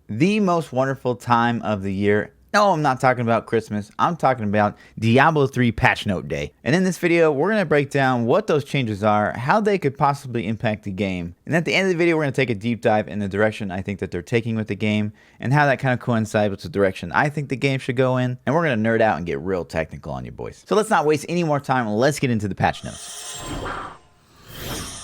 The most wonderful time of the year. No, I'm not talking about Christmas. I'm talking about Diablo 3 Patch Note Day. And in this video, we're going to break down what those changes are, how they could possibly impact the game. And at the end of the video, we're going to take a deep dive in the direction I think that they're taking with the game and how that kind of coincides with the direction I think the game should go in. And we're going to nerd out and get real technical on you boys. So let's not waste any more time. Let's get into the patch notes.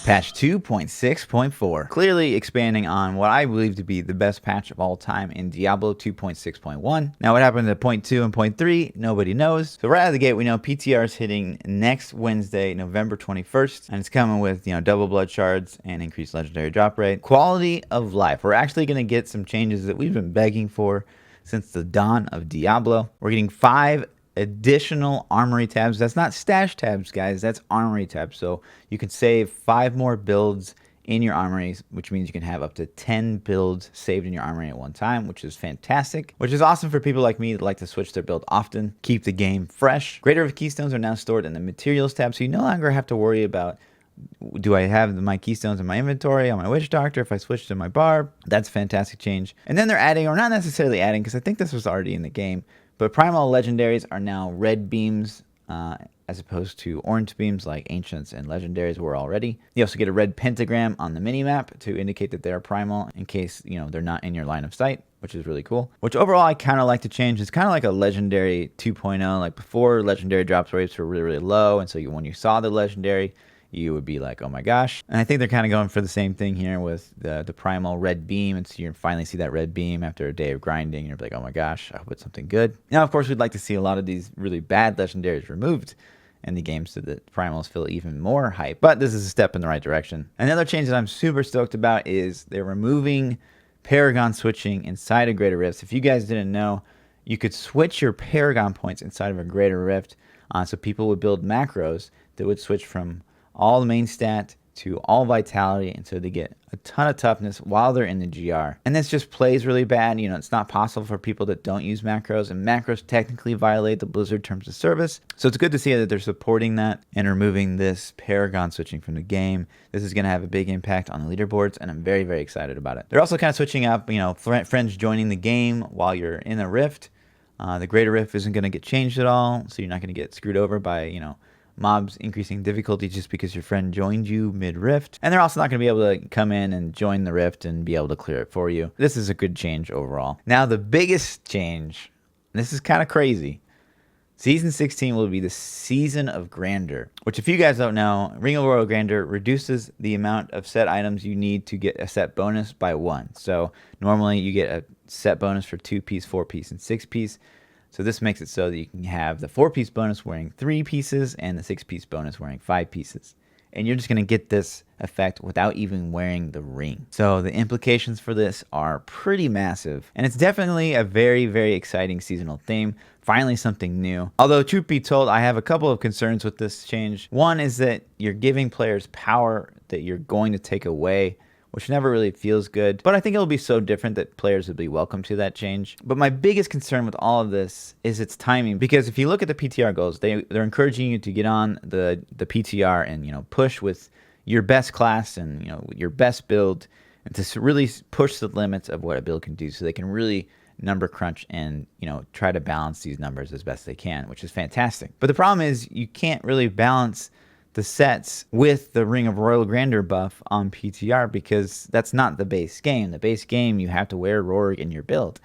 Patch 2.6.4, clearly expanding on what I believe to be the best patch of all time in Diablo 2.6.1. Now what happened to 0.2 and 0.3, nobody knows. So right out of the gate, we know PTR is hitting next Wednesday, November 21st, and it's coming with, double blood shards and increased legendary drop rate. Quality of life. We're actually going to get some changes that we've been begging for since the dawn of Diablo. We're getting 5 additional armory tabs. That's not stash tabs, guys. That's armory tabs. So you can save 5 more builds in your armories, which means you can have up to 10 builds saved in your armory at one time, which is fantastic, which is awesome for people like me that like to switch their build often, keep the game fresh. Greater of Keystones are now stored in the materials tab, so you no longer have to worry about, do I have my keystones in my inventory on my witch doctor if I switch to my barb? That's a fantastic change. And then they're adding, or not necessarily adding, because I think this was already in the game, but primal legendaries are now red beams as opposed to orange beams like ancients and legendaries were already. You also get a red pentagram on the minimap to indicate that they're primal in case they're not in your line of sight, which is really cool. Which overall I kind of like to change. It's kind of like a legendary 2.0. Like before, legendary drop rates were really, really low, and so when you saw the legendary, you would be like, oh my gosh. And I think they're kind of going for the same thing here with the primal red beam. And so you finally see that red beam after a day of grinding. And you're like, oh my gosh, I hope it's something good. Now, of course, we'd like to see a lot of these really bad legendaries removed in the game so that primals feel even more hype. But this is a step in the right direction. Another change that I'm super stoked about is they're removing Paragon switching inside of Greater Rifts. If you guys didn't know, you could switch your Paragon points inside of a Greater Rift. So people would build macros that would switch from all the main stat to all vitality, and so they get a ton of toughness while they're in the GR. And this just plays really bad. It's not possible for people that don't use macros, and macros technically violate the Blizzard terms of service. So it's good to see that they're supporting that and removing this Paragon switching from the game. This is going to have a big impact on the leaderboards, and I'm very, very excited about it. They're also kind of switching up, friends joining the game while you're in a rift. The Greater Rift isn't going to get changed at all, so you're not going to get screwed over by, mobs increasing difficulty just because your friend joined you mid-rift. And they're also not going to be able to come in and join the rift and be able to clear it for you. This is a good change overall. Now, the biggest change, this is kind of crazy. Season 16 will be the Season of Grandeur, which if you guys don't know, Ring of Royal Grandeur reduces the amount of set items you need to get a set bonus by 1. So normally you get a set bonus for 2-piece, 4-piece, and 6-piece. So this makes it so that you can have the 4-piece bonus wearing 3 pieces and the 6-piece bonus wearing 5 pieces. And you're just going to get this effect without even wearing the ring. So the implications for this are pretty massive. And it's definitely a very, very exciting seasonal theme. Finally something new. Although truth be told, I have a couple of concerns with this change. One is that you're giving players power that you're going to take away, which never really feels good. But I think it'll be so different that players will be welcome to that change. But my biggest concern with all of this is its timing. Because if you look at the PTR goals, they're encouraging you to get on the PTR and push with your best class and your best build, and to really push the limits of what a build can do, so they can really number crunch and try to balance these numbers as best they can, which is fantastic. But the problem is you can't really balance the sets with the Ring of Royal Grandeur buff on PTR, because that's not the base game. The base game, you have to wear Rourke in your build.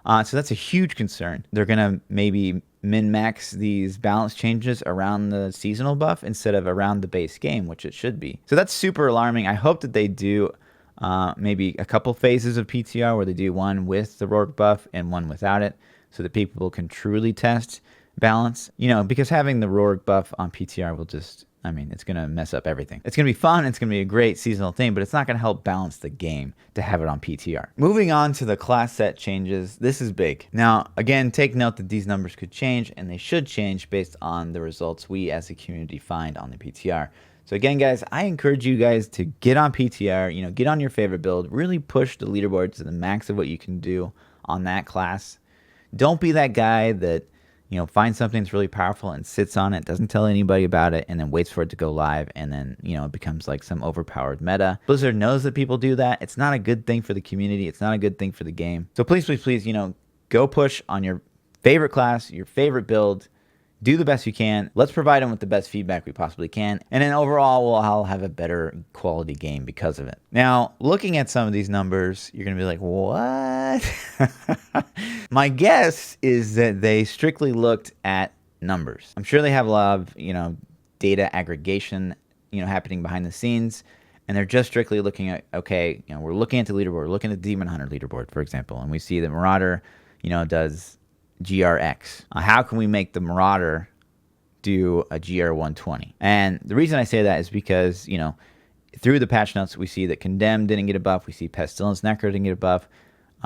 So that's a huge concern. They're going to maybe min-max these balance changes around the seasonal buff instead of around the base game, which it should be. So that's super alarming. I hope that they do maybe a couple phases of PTR where they do one with the Rourke buff and one without it, so that people can truly test balance. Because having the Rourke buff on PTR will just, it's going to mess up everything. It's going to be fun. It's going to be a great seasonal thing, but it's not going to help balance the game to have it on PTR. Moving on to the class set changes. This is big. Now, again, take note that these numbers could change, and they should change based on the results we as a community find on the PTR. So again, guys, I encourage you guys to get on PTR, get on your favorite build, really push the leaderboard to the max of what you can do on that class. Don't be that guy that you know, finds something that's really powerful and sits on it, doesn't tell anybody about it, and then waits for it to go live, and then, you know, it becomes like some overpowered meta. Blizzard knows that people do that. It's not a good thing for the community. It's not a good thing for the game. So please, please, please, you know, go push on your favorite class, your favorite build. Do the best you can. Let's provide them with the best feedback we possibly can. And then overall, we'll all have a better quality game because of it. Now, looking at some of these numbers, you're going to be like, what? My guess is that they strictly looked at numbers. I'm sure they have a lot of, you know, data aggregation, you know, happening behind the scenes. And they're just strictly looking at, okay, you know, we're looking at the leaderboard. We're looking at the Demon Hunter leaderboard, for example. And we see that Marauder, you know, does GRX. How can we make the Marauder do a GR 120? And the reason I say that is because, you know, through the patch notes, we see that Condemn didn't get a buff. We see Pestilence Necro didn't get a buff.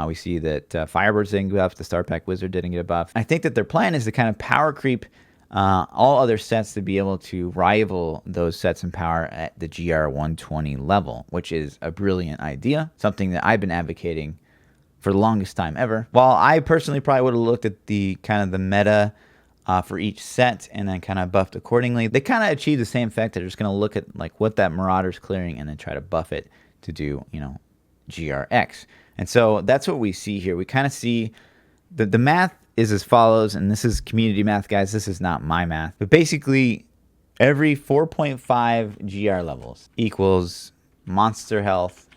We see that Firebirds didn't get a buff. The Star Pack Wizard didn't get a buff. I think that their plan is to kind of power creep all other sets to be able to rival those sets in power at the GR 120 level, which is a brilliant idea, something that I've been advocating for the longest time ever. While I personally probably would have looked at the kind of the meta for each set and then kind of buffed accordingly, they kind of achieve the same effect. They're just going to look at like what that Marauder's clearing and then try to buff it to do, you know, GRX. And so that's what we see here. We kind of see the math is as follows, and this is community math, guys. This is not my math. But basically, every 4.5 GR levels equals monster health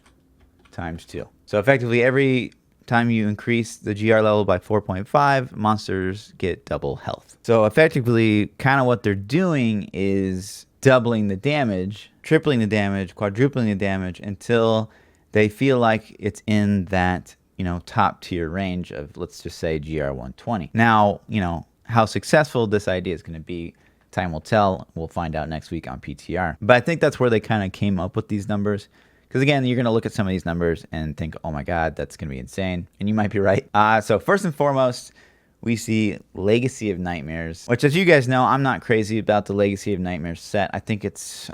times 2. So effectively, every time you increase the GR level by 4.5, monsters get double health. So effectively, kind of what they're doing is doubling the damage, tripling the damage, quadrupling the damage until they feel like it's in that, you know, top tier range of, let's just say, GR 120. Now, you know, how successful this idea is going to be, time will tell. We'll find out next week on PTR. But I think that's where they kind of came up with these numbers. Because again, you're going to look at some of these numbers and think, oh my God, that's going to be insane. And you might be right. So first and foremost, we see Legacy of Nightmares, which, as you guys know, I'm not crazy about the Legacy of Nightmares set. I think it's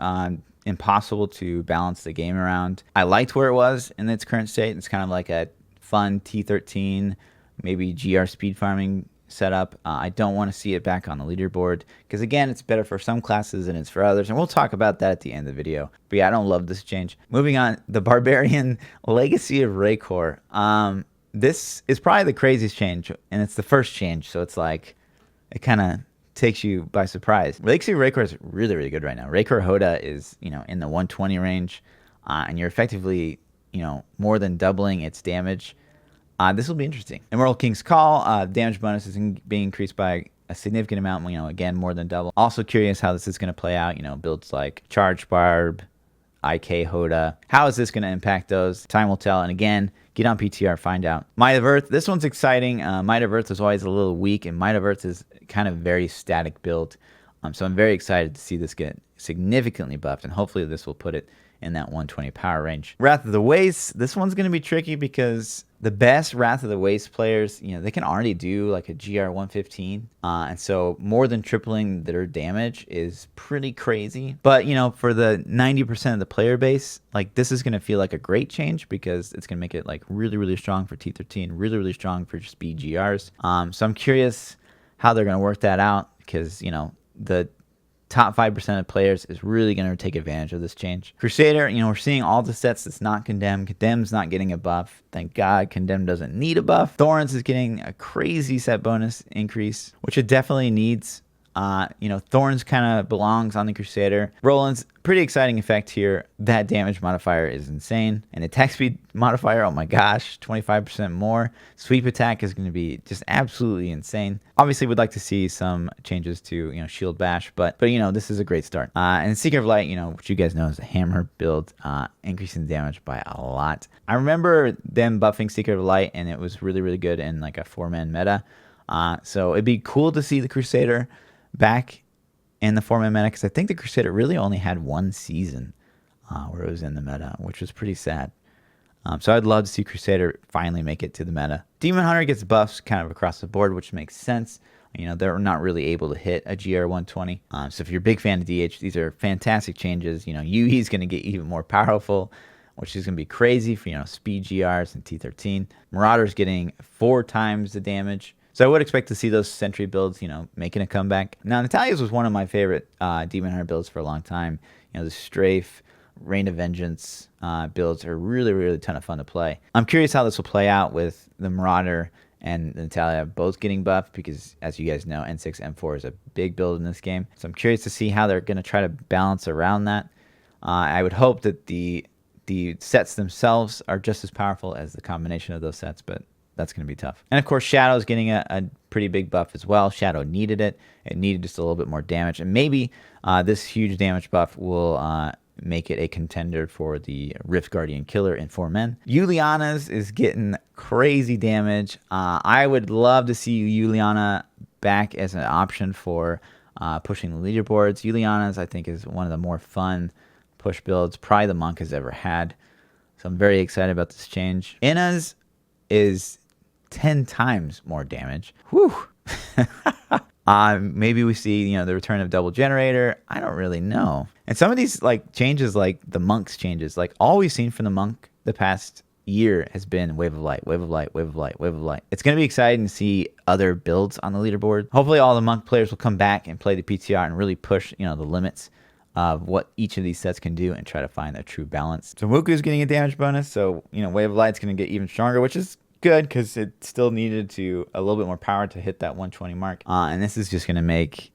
impossible to balance the game around. I liked where it was in its current state. It's kind of like a fun T13, maybe GR speed farming setup. I don't want to see it back on the leaderboard because, again, it's better for some classes than it's for others, and we'll talk about that at the end of the video. But yeah, I don't love this change. Moving on, the Barbarian Legacy of Raycor. This is probably the craziest change, and it's the first change, so it's like it kind of takes you by surprise. Legacy of Raycor is really, really good right now. Raycor Hoda is, you know, in the 120 range, and you're effectively, you know, more than doubling its damage. This will be interesting. Immortal King's Call, damage bonus is being increased by a significant amount, you know, again, more than double. Also curious how this is going to play out, you know, builds like Charge Barb, IK Hoda. How is this going to impact those? Time will tell. And again, get on PTR, find out. Might of Earth, this one's exciting. Might of Earth is always a little weak, and Might of Earth is kind of very static build. So I'm very excited to see this get significantly buffed, and hopefully this will put it in that 120 power range. Wrath of the Waste, this one's going to be tricky because the best Wrath of the Waste players, you know, they can already do like a GR 115. And so more than tripling their damage is pretty crazy. But, you know, for the 90% of the player base, like this is going to feel like a great change because it's going to make it like really, really strong for T13, really, really strong for just BGRs. So I'm curious how they're going to work that out because, you know, the top 5% of players is really going to take advantage of this change. Crusader, you know, we're seeing all the sets that's not Condemn. Condemn's not getting a buff. Thank God Condemn doesn't need a buff. Thorns is getting a crazy set bonus increase, which it definitely needs. You know, Thorns kind of belongs on the Crusader. Roland's pretty exciting effect here. That damage modifier is insane. And attack speed modifier, oh my gosh, 25% more. Sweep attack is going to be just absolutely insane. Obviously, we'd like to see some changes to, you know, shield bash, but you know, this is a great start. And Seeker of Light, you know, which you guys know is a hammer build, increasing damage by a lot. I remember them buffing Seeker of Light, and it was really, really good in like a 4-man meta. So it'd be cool to see the Crusader back in the 4-man meta, because I think the Crusader really only had one season where it was in the meta, which was pretty sad. So I'd love to see Crusader finally make it to the meta. Demon Hunter gets buffs kind of across the board, which makes sense. You know, they're not really able to hit a GR 120. So if you're a big fan of DH, these are fantastic changes. You know, Yuhi's going to get even more powerful, which is going to be crazy for, you know, speed GRs and T13. Marauder's getting 4 times the damage. So I would expect to see those sentry builds, making a comeback. Now, Natalia's was one of my favorite Demon Hunter builds for a long time. The Strafe, Reign of Vengeance builds are really, really a ton of fun to play. I'm curious how this will play out with the Marauder and Natalia both getting buffed because, as you guys know, N6, M4 is a big build in this game. So I'm curious to see how they're going to try to balance around that. I would hope that the sets themselves are just as powerful as the combination of those sets, but that's going to be tough. And of course, Shadow's getting a pretty big buff as well. Shadow needed it. It needed just a little bit more damage. And maybe this huge damage buff will make it a contender for the Rift Guardian Killer in 4 men. Juliana's is getting crazy damage. I would love to see Juliana back as an option for pushing the leaderboards. Juliana's, I think, is one of the more fun push builds probably the Monk has ever had. So I'm very excited about this change. Inna's is 10 times more damage. Whew. Maybe we see, the return of Double Generator. I don't really know. And some of these changes, like the Monk's changes, all we've seen from the Monk the past year has been Wave of Light, Wave of Light, Wave of Light, Wave of Light. It's going to be exciting to see other builds on the leaderboard. Hopefully all the Monk players will come back and play the PTR and really push, the limits of what each of these sets can do and try to find a true balance. So Muku's getting a damage bonus, so Wave of Light's going to get even stronger, which is good because it still needed a little bit more power to hit that 120 mark. And this is just going to make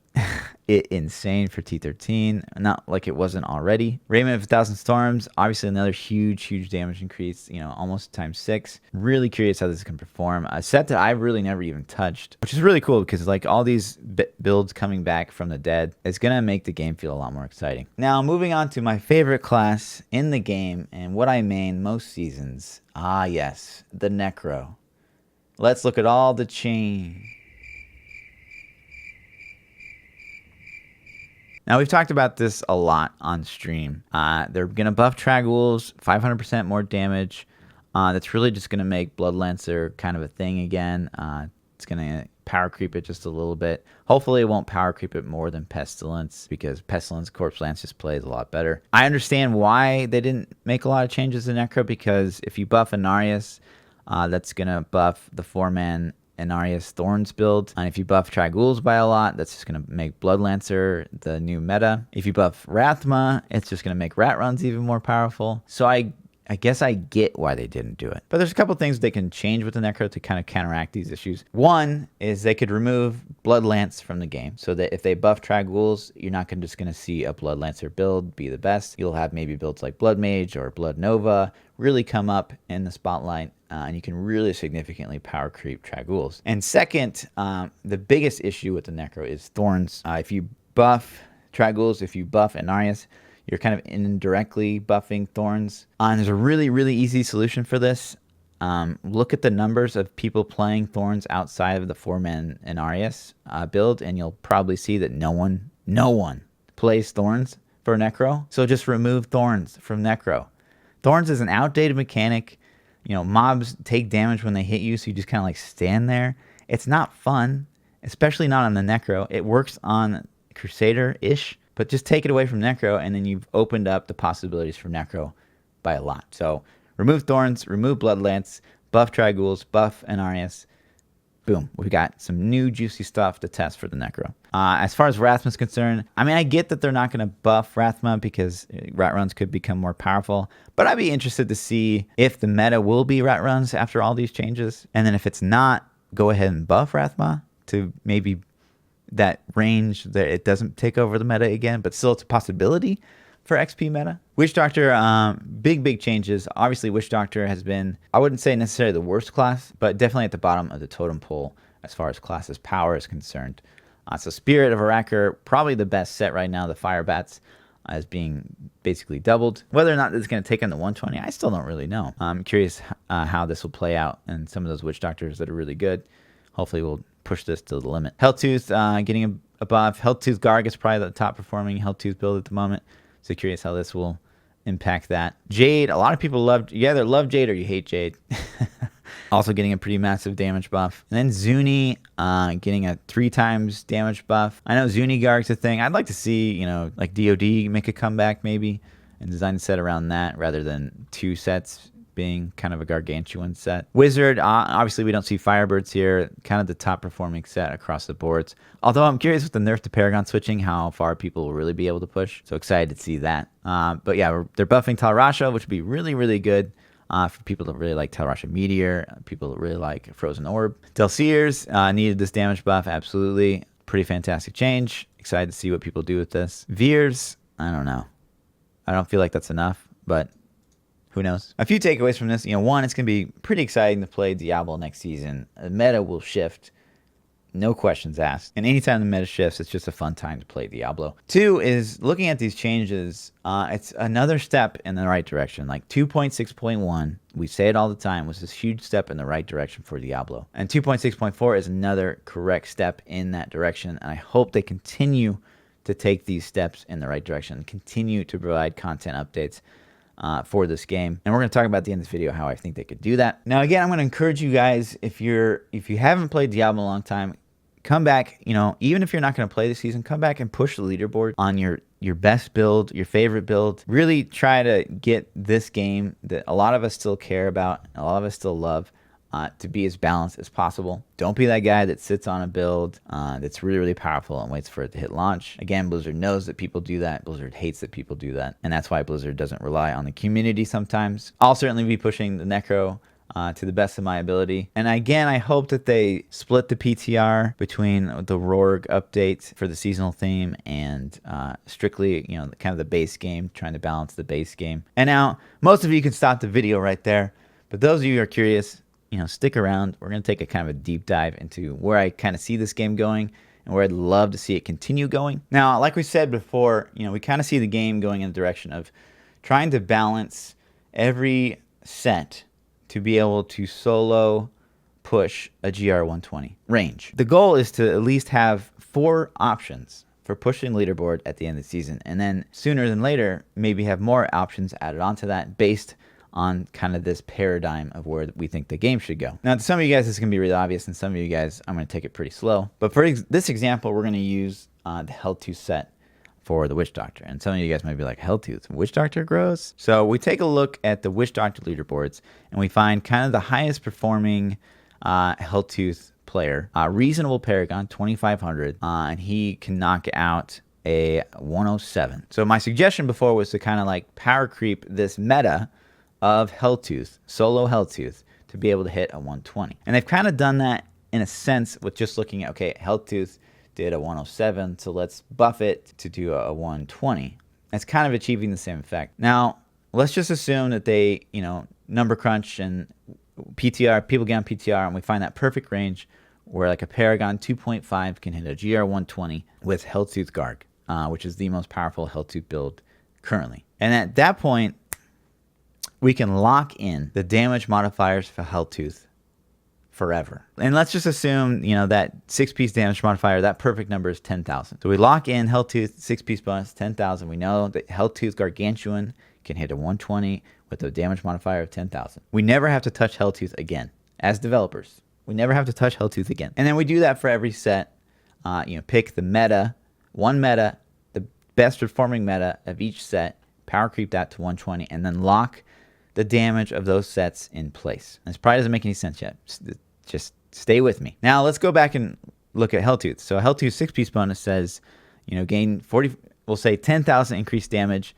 it insane for T13, not like it wasn't already. Raymond of 1,000 Storms, obviously another huge damage increase, almost times 6. Really curious how this can perform. A set that I've really never even touched, which is really cool because all these builds coming back from the dead is going to make the game feel a lot more exciting. Now, moving on to my favorite class in the game and what I main most seasons. Yes, the Necro. Let's look at all the change. Now, we've talked about this a lot on stream. They're going to buff Tragghouls, 500% more damage. That's really just going to make Blood Lancer kind of a thing again. It's going to power creep it just a little bit. Hopefully, it won't power creep it more than Pestilence because Pestilence Corpse Lance just plays a lot better. I understand why they didn't make a lot of changes in Necro because if you buff Anarius, that's going to buff the 4-man Anarius Thorns build. And if you buff Tragghouls by a lot, that's just going to make Blood Lancer the new meta. If you buff Rathma, it's just going to make Rat Runs even more powerful. So I guess I get why they didn't do it. But there's a couple things they can change with the Necro to kind of counteract these issues. One is they could remove Blood Lance from the game so that if they buff Tragghouls, you're not just going to see a Blood Lancer build be the best. You'll have maybe builds like Blood Mage or Blood Nova really come up in the spotlight. And you can really significantly power creep Tragghouls. And second, the biggest issue with the Necro is Thorns. If you buff Tragghouls, if you buff Anarius, you're kind of indirectly buffing Thorns. And there's a really easy solution for this. Look at the numbers of people playing Thorns outside of the 4-man Anarius build, and you'll probably see that no one plays Thorns for Necro. So just remove Thorns from Necro. Thorns is an outdated mechanic. Mobs take damage when they hit you, so you just kind of stand there. It's not fun, especially not on the Necro. It works on Crusader-ish, but just take it away from Necro, and then you've opened up the possibilities for Necro by a lot. So remove Thorns, remove Blood Lance, buff Tragghouls, buff Anarius. Boom, we got some new juicy stuff to test for the Necro. As far as Rathma's concerned, I get that they're not going to buff Rathma because Rat Runs could become more powerful, but I'd be interested to see if the meta will be Rat Runs after all these changes. And then if it's not, go ahead and buff Rathma to maybe that range that it doesn't take over the meta again, but still it's a possibility for XP meta. Witch Doctor, big changes. Obviously, Witch Doctor has been, I wouldn't say necessarily the worst class, but definitely at the bottom of the totem pole as far as class's power is concerned. So Spirit of Arakir, probably the best set right now. The Fire Bats as being basically doubled. Whether or not this is going to take on the 120, I still don't really know. I'm curious how this will play out, and some of those Witch Doctors that are really good, hopefully we'll push this to the limit. Helltooth getting a buff. Helltooth Garg is probably the top performing Helltooth build at the moment. So curious how this will impact that. Jade, a lot of people you either love Jade or you hate Jade. Also getting a pretty massive damage buff. And then Zuni getting a 3 times damage buff. I know Zuni Garg's a thing. I'd like to see, like DOD make a comeback maybe and design a set around that rather than 2 sets being kind of a gargantuan set. Wizard, obviously we don't see Firebirds here, kind of the top performing set across the boards. Although I'm curious with the nerf to Paragon switching, how far people will really be able to push. So excited to see that. But yeah, they're buffing Talrasha, which would be really, really good for people that really like Talrasha Meteor, people that really like Frozen Orb. Delseers needed this damage buff, absolutely. Pretty fantastic change. Excited to see what people do with this. Veers, I don't know. I don't feel like that's enough, but who knows? A few takeaways from this. One, it's going to be pretty exciting to play Diablo next season. The meta will shift. No questions asked. And anytime the meta shifts, it's just a fun time to play Diablo. Two is looking at these changes, it's another step in the right direction. Like 2.6.1, we say it all the time, was this huge step in the right direction for Diablo. And 2.6.4 is another correct step in that direction. And I hope they continue to take these steps in the right direction and continue to provide content updates for this game. And we're going to talk about at the end of this video how I think they could do that. Now, again, I'm going to encourage you guys, if you haven't played Diablo in a long time, come back, even if you're not going to play this season, come back and push the leaderboard on your best build, your favorite build. Really try to get this game that a lot of us still care about, a lot of us still love, to be as balanced as possible. Don't be that guy that sits on a build that's really, really powerful and waits for it to hit launch. Again, Blizzard knows that people do that. Blizzard hates that people do that. And that's why Blizzard doesn't rely on the community sometimes. I'll certainly be pushing the Necro to the best of my ability. And again, I hope that they split the PTR between the Roarg updates for the seasonal theme and strictly, kind of the base game, trying to balance the base game. And now, most of you can stop the video right there. But those of you who are curious, stick around. We're going to take a kind of a deep dive into where I kind of see this game going and where I'd love to see it continue going. Now, like we said before, we kind of see the game going in the direction of trying to balance every set to be able to solo push a GR120 range. The goal is to at least have 4 options for pushing leaderboard at the end of the season, and then sooner than later, maybe have more options added onto that based on kind of this paradigm of where we think the game should go. Now, to some of you guys, this is going to be really obvious, and some of you guys, I'm going to take it pretty slow. But for this example, we're going to use the Helltooth set for the Witch Doctor. And some of you guys might be like, Helltooth, Witch Doctor grows? So we take a look at the Witch Doctor leaderboards, and we find kind of the highest performing Helltooth player, reasonable Paragon, 2500, and he can knock out a 107. So my suggestion before was to kind of like power creep this meta of Helltooth, solo Helltooth, to be able to hit a 120. And they've kind of done that in a sense with just looking at, okay, Helltooth did a 107, so let's buff it to do a 120. That's kind of achieving the same effect. Now, let's just assume that they, number crunch and PTR, people get on PTR, and we find that perfect range where like a Paragon 2.5 can hit a GR120 with Helltooth Garg, which is the most powerful Helltooth build currently. And at that point, we can lock in the damage modifiers for Helltooth forever. And let's just assume, that 6-piece damage modifier, that perfect number is 10,000. So we lock in Helltooth, 6-piece bonus, 10,000. We know that Helltooth Gargantuan can hit a 120 with a damage modifier of 10,000. We never have to touch Helltooth again. As developers, we never have to touch Helltooth again. And then we do that for every set. Pick the meta, one meta, the best performing meta of each set, power creep that to 120, and then lock the damage of those sets in place. This probably doesn't make any sense yet. Just stay with me. Now let's go back and look at Helltooth. So Helltooth 6-piece bonus says, gain 40, we'll say 10,000 increased damage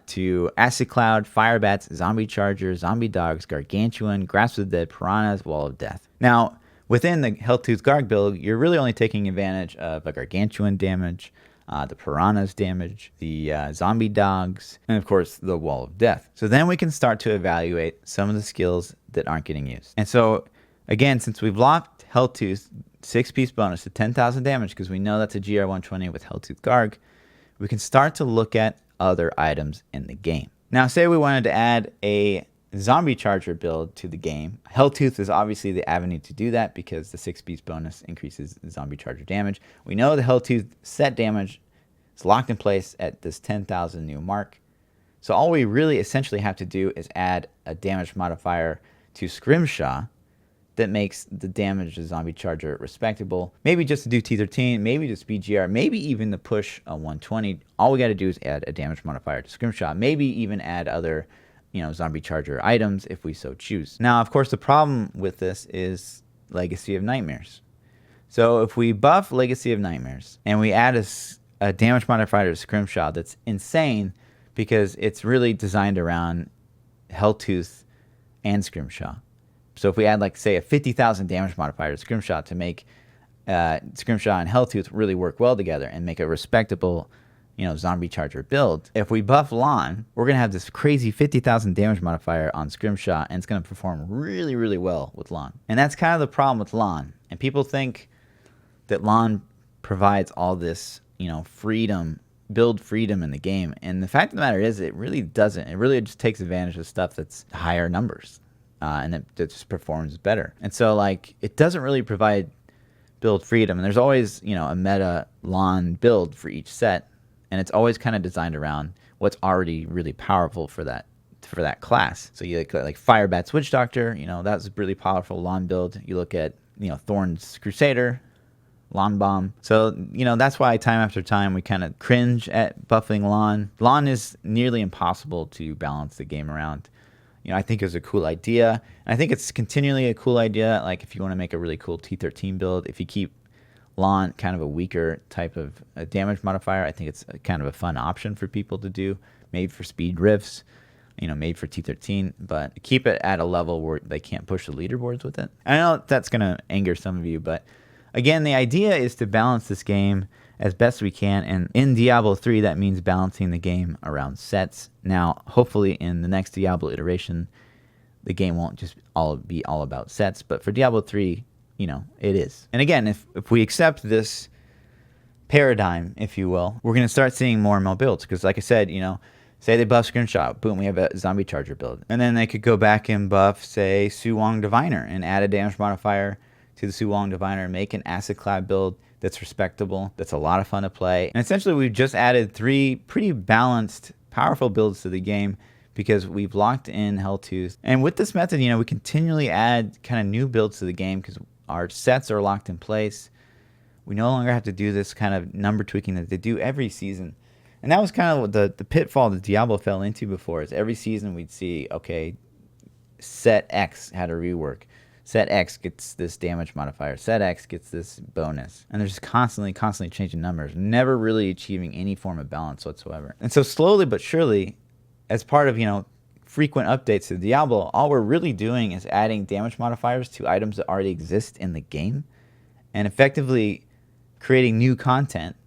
to Acid Cloud, Fire Bats, Zombie Charger, Zombie Dogs, Gargantuan, Grasp of the Dead, Piranhas, Wall of Death. Now, within the Helltooth Garg build, you're really only taking advantage of a Gargantuan damage, the Piranhas damage, the Zombie Dogs, and of course the Wall of Death. So then we can start to evaluate some of the skills that aren't getting used. And so again, since we've locked Helltooth 6-piece bonus to 10,000 damage, because we know that's a GR120 with Helltooth Garg, we can start to look at other items in the game. Now, say we wanted to add a Zombie Charger build to the game. Helltooth is obviously the avenue to do that because the 6-piece bonus increases Zombie Charger damage. We know the Helltooth set damage is locked in place at this 10,000 new mark. So all we really essentially have to do is add a damage modifier to Scrimshaw that makes the damage to Zombie Charger respectable. Maybe just to do T13, maybe just BGR, maybe even to push a 120. All we got to do is add a damage modifier to Scrimshaw. Maybe even add other, zombie charger items if we so choose. Now, of course, the problem with this is Legacy of Nightmares. So if we buff Legacy of Nightmares and we add a damage modifier to Scrimshaw that's insane because it's really designed around Helltooth and Scrimshaw. So if we add, like, say, a 50,000 damage modifier to Scrimshaw to make Scrimshaw and Helltooth really work well together and make a respectable, zombie charger build. If we buff Lon, we're going to have this crazy 50,000 damage modifier on Scrimshaw, and it's going to perform really, really well with Lon. And that's kind of the problem with Lon. And people think that Lon provides all this, freedom, build freedom in the game. And the fact of the matter is, it really doesn't. It really just takes advantage of stuff that's higher numbers, and it just performs better. And so, like, it doesn't really provide build freedom. And there's always, a meta Lon build for each set, and it's always kind of designed around what's already really powerful for that class. So you look at, like, Firebat's Witch Doctor, that's a really powerful Lon build. You look at, Thorn's Crusader, Lon Bomb. So, that's why time after time we kind of cringe at buffing Lon. Lon is nearly impossible to balance the game around. I think it was a cool idea. And I think it's continually a cool idea. Like, if you want to make a really cool T13 build, if you keep Lon kind of a weaker type of a damage modifier, I think it's kind of a fun option for people to do. Made for speed rifts, made for T13, but keep it at a level where they can't push the leaderboards with it. I know that's going to anger some of you, but again, the idea is to balance this game as best we can, and in Diablo 3, that means balancing the game around sets. Now, hopefully in the next Diablo iteration, the game won't just be all about sets, but for Diablo 3, it is. And again, if we accept this paradigm, if you will, we're going to start seeing more and more builds, because like I said, say they buff Scrimshaw, boom, we have a zombie charger build. And then they could go back and buff, say, Suwong Diviner and add a damage modifier to the Suwong Diviner, make an Acid Clad build that's respectable, that's a lot of fun to play. And essentially, we've just added 3 pretty balanced, powerful builds to the game because we've locked in Helltooth. And with this method, we continually add kind of new builds to the game because our sets are locked in place. We no longer have to do this kind of number tweaking that they do every season. And that was kind of what the pitfall that Diablo fell into before, is every season we'd see, okay, set X had a rework. Set X gets this damage modifier. Set X gets this bonus. And they're just constantly changing numbers, never really achieving any form of balance whatsoever. And so slowly but surely, as part of, frequent updates to Diablo, all we're really doing is adding damage modifiers to items that already exist in the game and effectively creating new content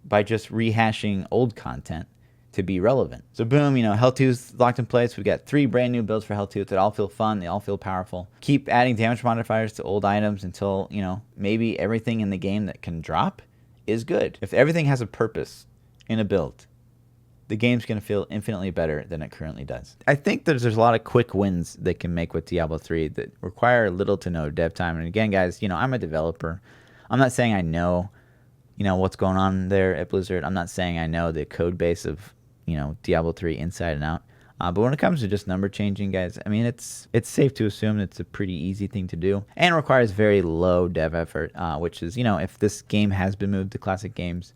by just rehashing old content to be relevant. So boom, Helltooth locked in place. We've got 3 brand new builds for Helltooth that all feel fun. They all feel powerful. Keep adding damage modifiers to old items until, maybe everything in the game that can drop is good. If everything has a purpose in a build, the game's going to feel infinitely better than it currently does. I think there's a lot of quick wins they can make with Diablo 3 that require little to no dev time. And again, guys, I'm a developer. I'm not saying I know, what's going on there at Blizzard. I'm not saying I know the code base of Diablo 3 inside and out. But when it comes to just number changing, guys, I mean, it's safe to assume it's a pretty easy thing to do and requires very low dev effort, which is, if this game has been moved to classic games,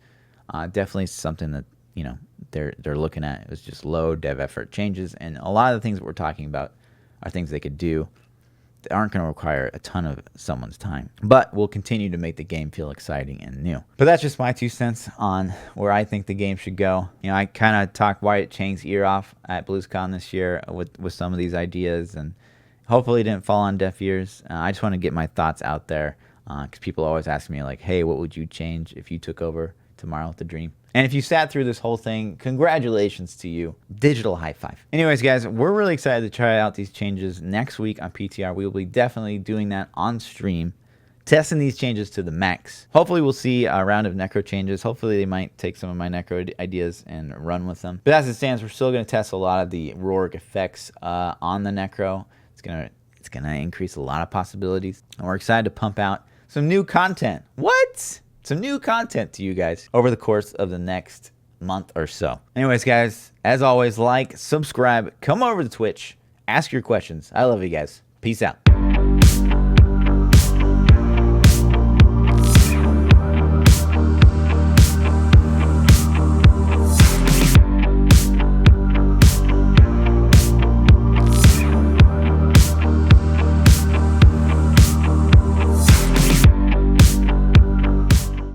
definitely something that, they're looking at. Is just low dev effort changes. And a lot of the things that we're talking about are things they could do that aren't going to require a ton of someone's time, but will continue to make the game feel exciting and new. But that's just my 2 cents on where I think the game should go. I kind of talked Wyatt Chang's ear off at BlizzCon this year with some of these ideas, and hopefully it didn't fall on deaf ears. I just want to get my thoughts out there because people always ask me, like, hey, what would you change if you took over tomorrow with the dream? And if you sat through this whole thing, congratulations to you. Digital high five. Anyways, guys, we're really excited to try out these changes next week on PTR. We will be definitely doing that on stream, testing these changes to the max. Hopefully we'll see a round of Necro changes. Hopefully they might take some of my Necro ideas and run with them. But as it stands, we're still going to test a lot of the Rourke effects on the Necro. It's gonna increase a lot of possibilities. And we're excited to pump out some new content. What? Some new content to you guys over the course of the next month or so. Anyways, guys, as always, like, subscribe, come over to Twitch, ask your questions. I love you guys. Peace out.